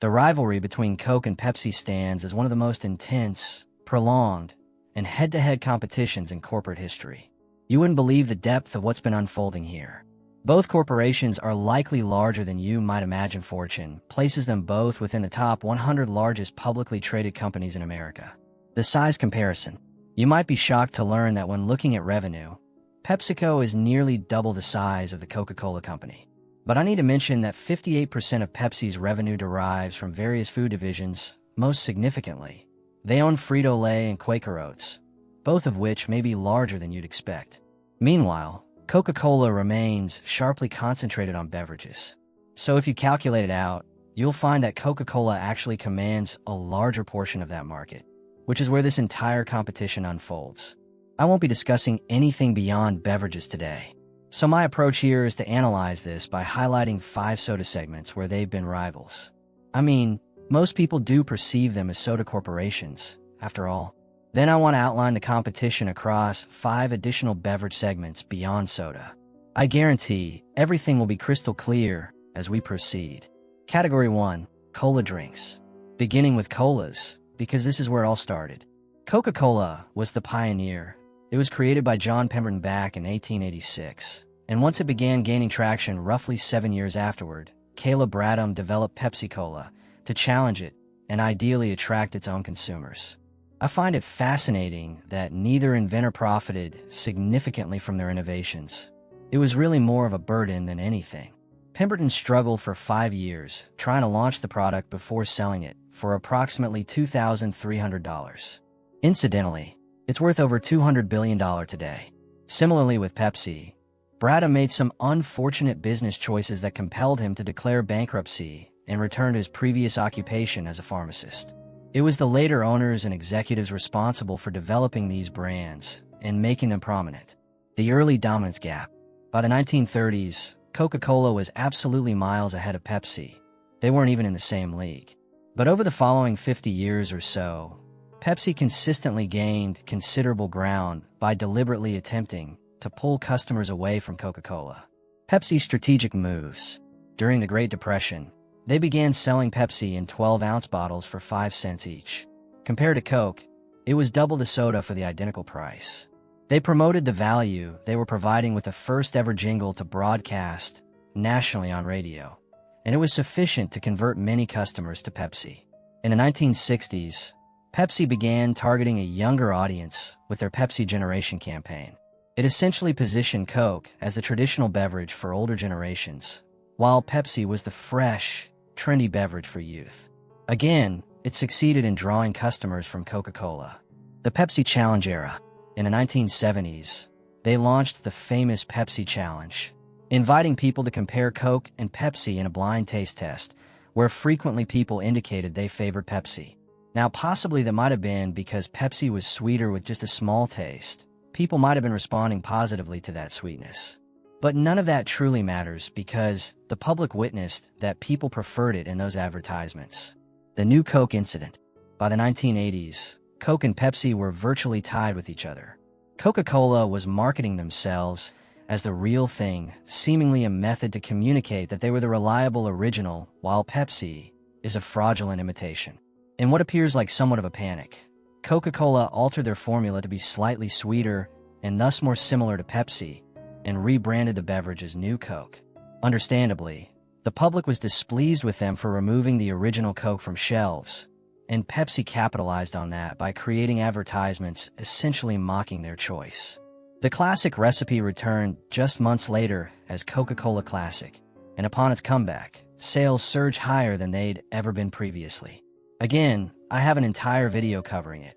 The rivalry between Coke and Pepsi stands as one of the most intense, prolonged, and head-to-head competitions in corporate history. You wouldn't believe the depth of what's been unfolding here. Both corporations are likely larger than you might imagine. Fortune places them both within the top 100 largest publicly traded companies in America. The size comparison. You might be shocked to learn that when looking at revenue, PepsiCo is nearly double the size of the Coca-Cola company. But I need to mention that 58% of Pepsi's revenue derives from various food divisions. Most significantly, they own Frito-Lay and Quaker Oats, both of which may be larger than you'd expect. Meanwhile, Coca-Cola remains sharply concentrated on beverages. So if you calculate it out, you'll find that Coca-Cola actually commands a larger portion of that market, which is where this entire competition unfolds. I won't be discussing anything beyond beverages today. So my approach here is to analyze this by highlighting 5 soda segments where they've been rivals. I mean, most people do perceive them as soda corporations, after all. Then I want to outline the competition across 5 additional beverage segments beyond soda. I guarantee everything will be crystal clear as we proceed. Category 1, Cola drinks. Beginning with colas, because this is where it all started. Coca-Cola was the pioneer. It was created by John Pemberton back in 1886, and once it began gaining traction roughly 7 years afterward, Caleb Bradham developed Pepsi-Cola to challenge it and ideally attract its own consumers. I find it fascinating that neither inventor profited significantly from their innovations. It was really more of a burden than anything. Pemberton struggled for 5 years, trying to launch the product before selling it for approximately $2,300. Incidentally, it's worth over $200 billion today. Similarly with Pepsi, Bradham made some unfortunate business choices that compelled him to declare bankruptcy and return to his previous occupation as a pharmacist. It was the later owners and executives responsible for developing these brands and making them prominent. The early dominance gap. By the 1930s, Coca-Cola was absolutely miles ahead of Pepsi. They weren't even in the same league. But over the following 50 years or so, Pepsi consistently gained considerable ground by deliberately attempting to pull customers away from Coca-Cola. Pepsi's strategic moves. During the Great Depression, they began selling Pepsi in 12-ounce bottles for 5 cents each. Compared to Coke, it was double the soda for the identical price. They promoted the value they were providing with the first-ever jingle to broadcast nationally on radio, and it was sufficient to convert many customers to Pepsi. In the 1960s, Pepsi began targeting a younger audience with their Pepsi Generation campaign. It essentially positioned Coke as the traditional beverage for older generations, while Pepsi was the fresh, trendy beverage for youth. Again, it succeeded in drawing customers from Coca-Cola. The Pepsi Challenge era. In the 1970s, they launched the famous Pepsi Challenge, inviting people to compare Coke and Pepsi in a blind taste test, where frequently people indicated they favored Pepsi. Now, possibly that might have been because Pepsi was sweeter with just a small taste. People might have been responding positively to that sweetness. But none of that truly matters because the public witnessed that people preferred it in those advertisements. The new Coke incident. By the 1980s, Coke and Pepsi were virtually tied with each other. Coca-Cola was marketing themselves as the real thing, seemingly a method to communicate that they were the reliable original, while Pepsi is a fraudulent imitation. In what appears like somewhat of a panic, Coca-Cola altered their formula to be slightly sweeter and thus more similar to Pepsi, and rebranded the beverage as New Coke. Understandably, the public was displeased with them for removing the original Coke from shelves, and Pepsi capitalized on that by creating advertisements essentially mocking their choice. The classic recipe returned just months later as Coca-Cola Classic, and upon its comeback, sales surged higher than they'd ever been previously. Again, I have an entire video covering it,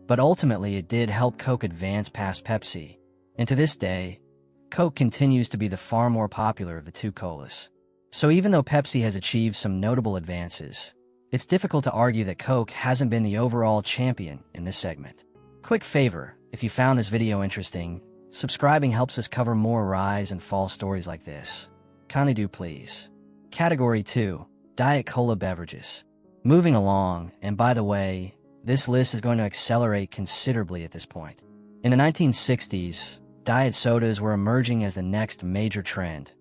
but ultimately it did help Coke advance past Pepsi, and to this day, Coke continues to be the far more popular of the two colas. So even though Pepsi has achieved some notable advances, it's difficult to argue that Coke hasn't been the overall champion in this segment. Quick favor, if you found this video interesting, subscribing helps us cover more rise and fall stories like this. Kindly do please. Category 2, Diet Cola beverages. Moving along, and by the way, this list is going to accelerate considerably at this point. In the 1960s, diet sodas were emerging as the next major trend,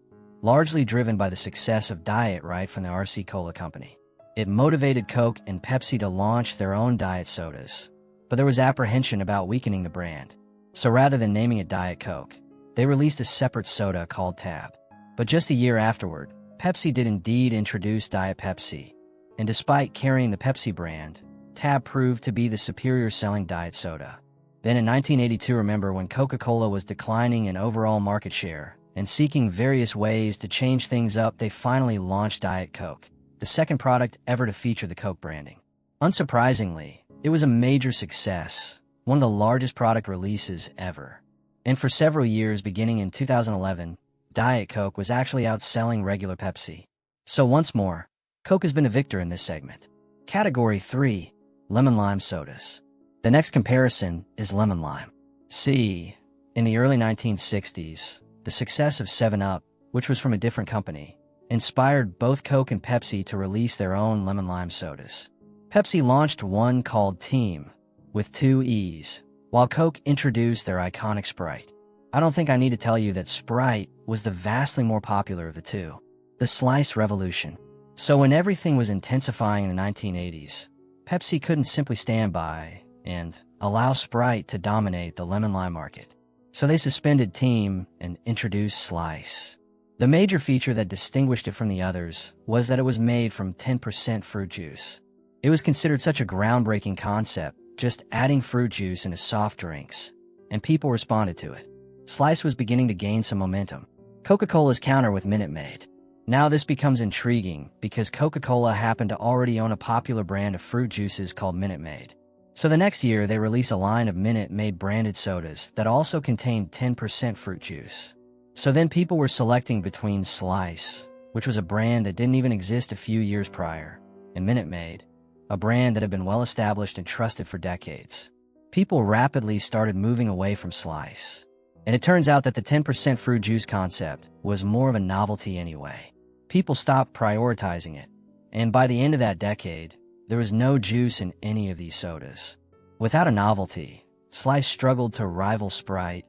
largely driven by the success of Diet Right from the RC Cola company. It motivated Coke and Pepsi to launch their own diet sodas, but there was apprehension about weakening the brand. So rather than naming it Diet Coke, they released a separate soda called Tab. But just a year afterward, Pepsi did indeed introduce Diet Pepsi, and despite carrying the Pepsi brand, Tab proved to be the superior selling diet soda. Then in 1982, remember when Coca-Cola was declining in overall market share and seeking various ways to change things up, they finally launched Diet Coke, the second product ever to feature the Coke branding. Unsurprisingly, it was a major success, one of the largest product releases ever. And for several years, beginning in 2011, Diet Coke was actually outselling regular Pepsi. So once more, Coke has been the victor in this segment. Category 3. Lemon Lime Sodas. The next comparison is Lemon Lime. See, in the early 1960s, the success of 7-Up, which was from a different company, inspired both Coke and Pepsi to release their own lemon lime sodas. Pepsi launched one called Team, with 2 E's, while Coke introduced their iconic Sprite. I don't think I need to tell you that Sprite was the vastly more popular of the two. The slice revolution. So when everything was intensifying in the 1980s, Pepsi couldn't simply stand by and allow Sprite to dominate the lemon lime market. So they suspended Team and introduced Slice. The major feature that distinguished it from the others was that it was made from 10% fruit juice. It was considered such a groundbreaking concept, just adding fruit juice into soft drinks, and people responded to it. Slice was beginning to gain some momentum. Coca-Cola's counter with Minute Maid. Now this becomes intriguing because Coca-Cola happened to already own a popular brand of fruit juices called Minute Maid. So the next year they released a line of Minute Maid branded sodas that also contained 10% fruit juice. So then people were selecting between Slice, which was a brand that didn't even exist a few years prior, and Minute Maid, a brand that had been well established and trusted for decades. People rapidly started moving away from Slice. And it turns out that the 10% fruit juice concept was more of a novelty anyway. People stopped prioritizing it, and by the end of that decade, there was no juice in any of these sodas. Without a novelty, Slice struggled to rival Sprite,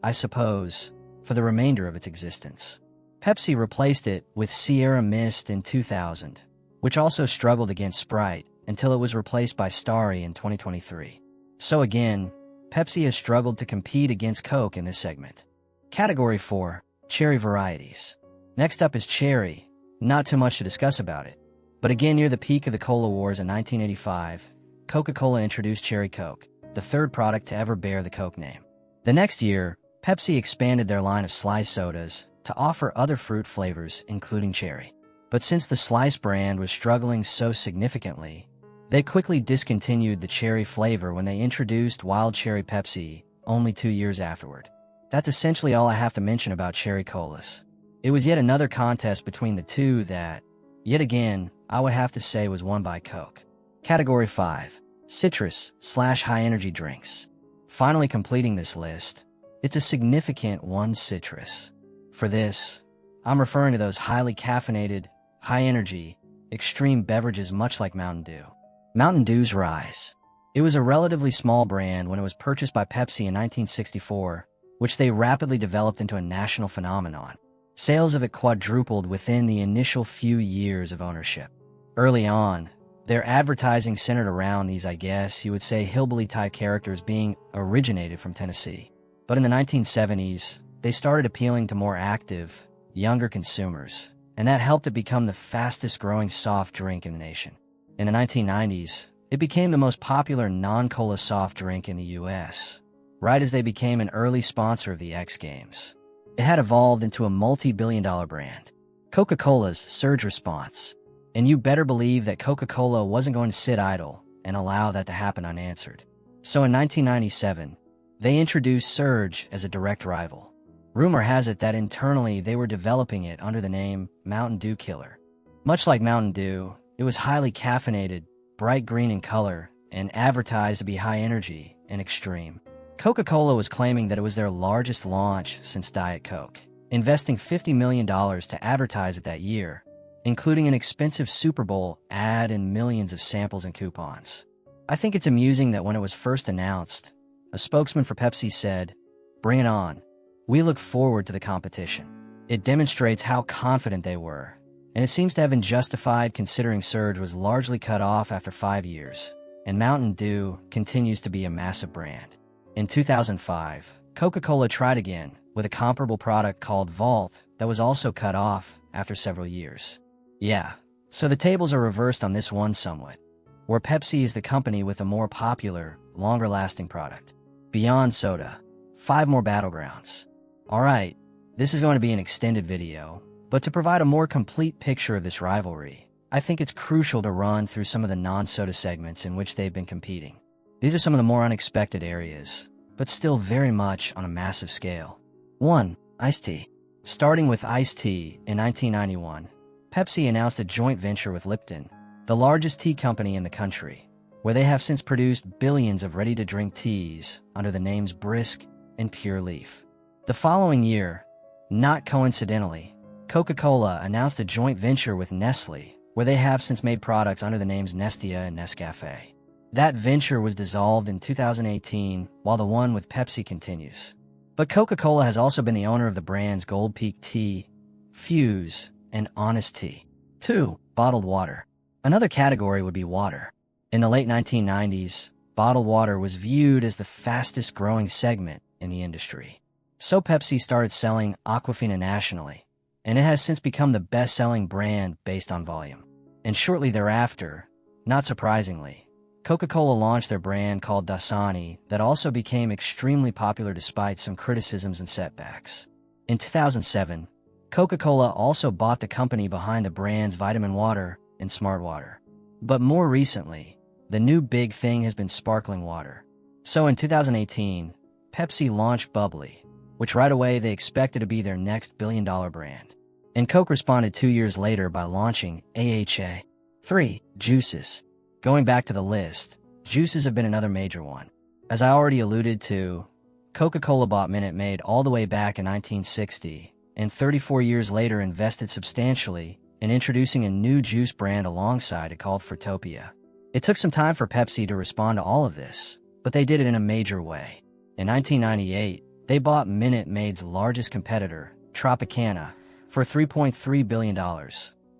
I suppose, for the remainder of its existence. Pepsi replaced it with Sierra Mist in 2000, which also struggled against Sprite until it was replaced by Starry in 2023. So again, Pepsi has struggled to compete against Coke in this segment. Category 4. Cherry Varieties. Next up is Cherry. Not too much to discuss about it. But again, near the peak of the Cola Wars in 1985, Coca-Cola introduced Cherry Coke, the third product to ever bear the Coke name. The next year, Pepsi expanded their line of Slice sodas to offer other fruit flavors, including cherry. But since the Slice brand was struggling so significantly, they quickly discontinued the cherry flavor when they introduced Wild Cherry Pepsi only 2 years afterward. That's essentially all I have to mention about Cherry Colas. It was yet another contest between the two that, yet again, I would have to say was won by Coke. Category 5. Citrus/high energy drinks. Finally completing this list, it's a significant one: citrus. For this, I'm referring to those highly caffeinated, high energy, extreme beverages much like Mountain Dew. Mountain Dew's rise. It was a relatively small brand when it was purchased by Pepsi in 1964, which they rapidly developed into a national phenomenon. Sales of it quadrupled within the initial few years of ownership. Early on, their advertising centered around these, I guess you would say, hillbilly-type characters being originated from Tennessee. But in the 1970s, they started appealing to more active, younger consumers, and that helped it become the fastest-growing soft drink in the nation. In the 1990s, it became the most popular non-cola soft drink in the US, right as they became an early sponsor of the X Games. It had evolved into a multi-billion-dollar brand. Coca-Cola's surge response. And you better believe that Coca-Cola wasn't going to sit idle and allow that to happen unanswered. So in 1997, they introduced Surge as a direct rival. Rumor has it that internally they were developing it under the name Mountain Dew Killer. Much like Mountain Dew, it was highly caffeinated, bright green in color, and advertised to be high energy and extreme. Coca-Cola was claiming that it was their largest launch since Diet Coke, investing $50 million to advertise it that year, including an expensive Super Bowl ad and millions of samples and coupons. I think it's amusing that when it was first announced, a spokesman for Pepsi said, "Bring it on. We look forward to the competition." It demonstrates how confident they were, and it seems to have been justified considering Surge was largely cut off after 5 years, and Mountain Dew continues to be a massive brand. In 2005, Coca-Cola tried again with a comparable product called Vault that was also cut off after several years. Yeah, so the tables are reversed on this one somewhat, where Pepsi is the company with a more popular, longer-lasting product. Beyond soda, 5 more battlegrounds. Alright, this is going to be an extended video, but to provide a more complete picture of this rivalry, I think it's crucial to run through some of the non-soda segments in which they've been competing. These are some of the more unexpected areas, but still very much on a massive scale. 1. Iced tea. Starting with iced tea, in 1991, Pepsi announced a joint venture with Lipton, the largest tea company in the country, where they have since produced billions of ready-to-drink teas under the names Brisk and Pure Leaf. The following year, not coincidentally, Coca-Cola announced a joint venture with Nestle, where they have since made products under the names Nestea and Nescafé. That venture was dissolved in 2018, while the one with Pepsi continues. But Coca-Cola has also been the owner of the brands Gold Peak Tea, Fuse, and Honest Tea. 2. Bottled water. Another category would be water. In the late 1990s, bottled water was viewed as the fastest-growing segment in the industry. So Pepsi started selling Aquafina nationally, and it has since become the best-selling brand based on volume. And shortly thereafter, not surprisingly, Coca-Cola launched their brand called Dasani that also became extremely popular despite some criticisms and setbacks. In 2007, Coca-Cola also bought the company behind the brands Vitamin Water and Smart Water. But more recently, the new big thing has been sparkling water. So in 2018, Pepsi launched Bubbly, which right away they expected to be their next billion-dollar brand. And Coke responded 2 years later by launching AHA. 3. Juices. Going back to the list, juices have been another major one. As I already alluded to, Coca-Cola bought Minute Maid all the way back in 1960, and 34 years later invested substantially in introducing a new juice brand alongside it called Fruitopia. It took some time for Pepsi to respond to all of this, but they did it in a major way. In 1998, they bought Minute Maid's largest competitor, Tropicana, for $3.3 billion,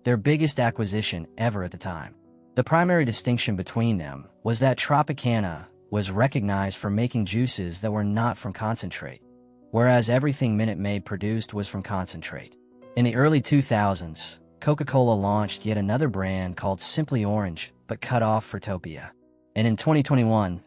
their biggest acquisition ever at the time. The primary distinction between them was that Tropicana was recognized for making juices that were not from concentrate, whereas everything Minute Maid produced was from concentrate. In the early 2000s, Coca-Cola launched yet another brand called Simply Orange, but cut off Fruitopia. And in 2021,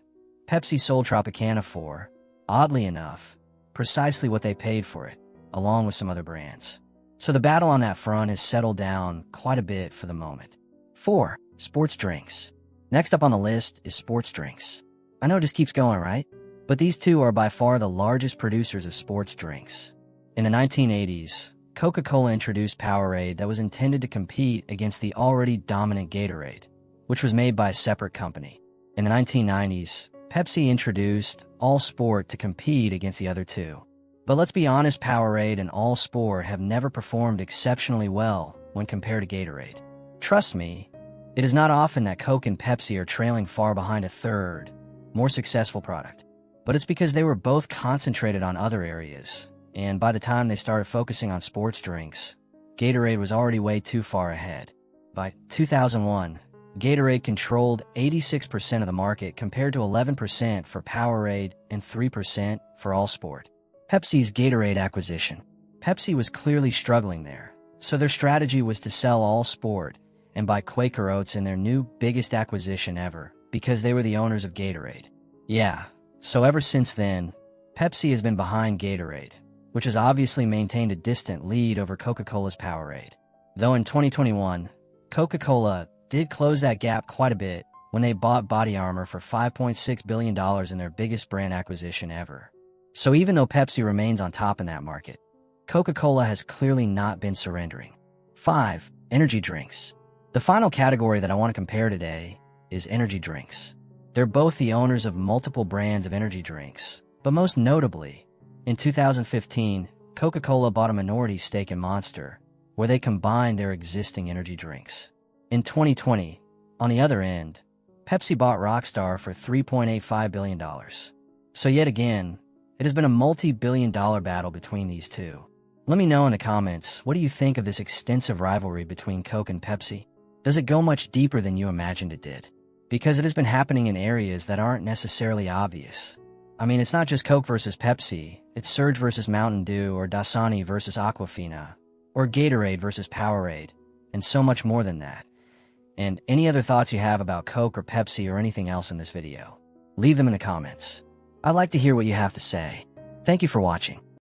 Pepsi sold Tropicana for, oddly enough, precisely what they paid for it, along with some other brands. So the battle on that front has settled down quite a bit for the moment. 4. Sports drinks. Next up on the list is sports drinks. I know it just keeps going, right? But these two are by far the largest producers of sports drinks. In the 1980s, Coca-Cola introduced Powerade that was intended to compete against the already dominant Gatorade, which was made by a separate company. In the 1990s, Pepsi introduced All Sport to compete against the other two. But let's be honest, Powerade and All Sport have never performed exceptionally well when compared to Gatorade. Trust me, it is not often that Coke and Pepsi are trailing far behind a third, more successful product. But it's because they were both concentrated on other areas, and by the time they started focusing on sports drinks, Gatorade was already way too far ahead. By 2001, Gatorade controlled 86% of the market compared to 11% for Powerade and 3% for All Sport. Pepsi's Gatorade acquisition. Pepsi was clearly struggling there, so their strategy was to sell All Sport and buy Quaker Oats in their new biggest acquisition ever, because they were the owners of Gatorade. Yeah, so ever since then, Pepsi has been behind Gatorade, which has obviously maintained a distant lead over Coca-Cola's Powerade. Though in 2021, Coca-Cola did close that gap quite a bit when they bought Body Armor for $5.6 billion in their biggest brand acquisition ever. So even though Pepsi remains on top in that market, Coca-Cola has clearly not been surrendering. 5. Energy drinks. The final category that I want to compare today is energy drinks. They're both the owners of multiple brands of energy drinks, but most notably, in 2015, Coca-Cola bought a minority stake in Monster, where they combined their existing energy drinks. In 2020, on the other end, Pepsi bought Rockstar for $3.85 billion. So yet again, it has been a multi-billion-dollar battle between these two. Let me know in the comments, what do you think of this extensive rivalry between Coke and Pepsi? Does it go much deeper than you imagined it did? Because it has been happening in areas that aren't necessarily obvious. I mean, it's not just Coke versus Pepsi, it's Surge versus Mountain Dew, or Dasani versus Aquafina, or Gatorade versus Powerade, and so much more than that. And any other thoughts you have about Coke or Pepsi or anything else in this video, leave them in the comments. I'd like to hear what you have to say. Thank you for watching.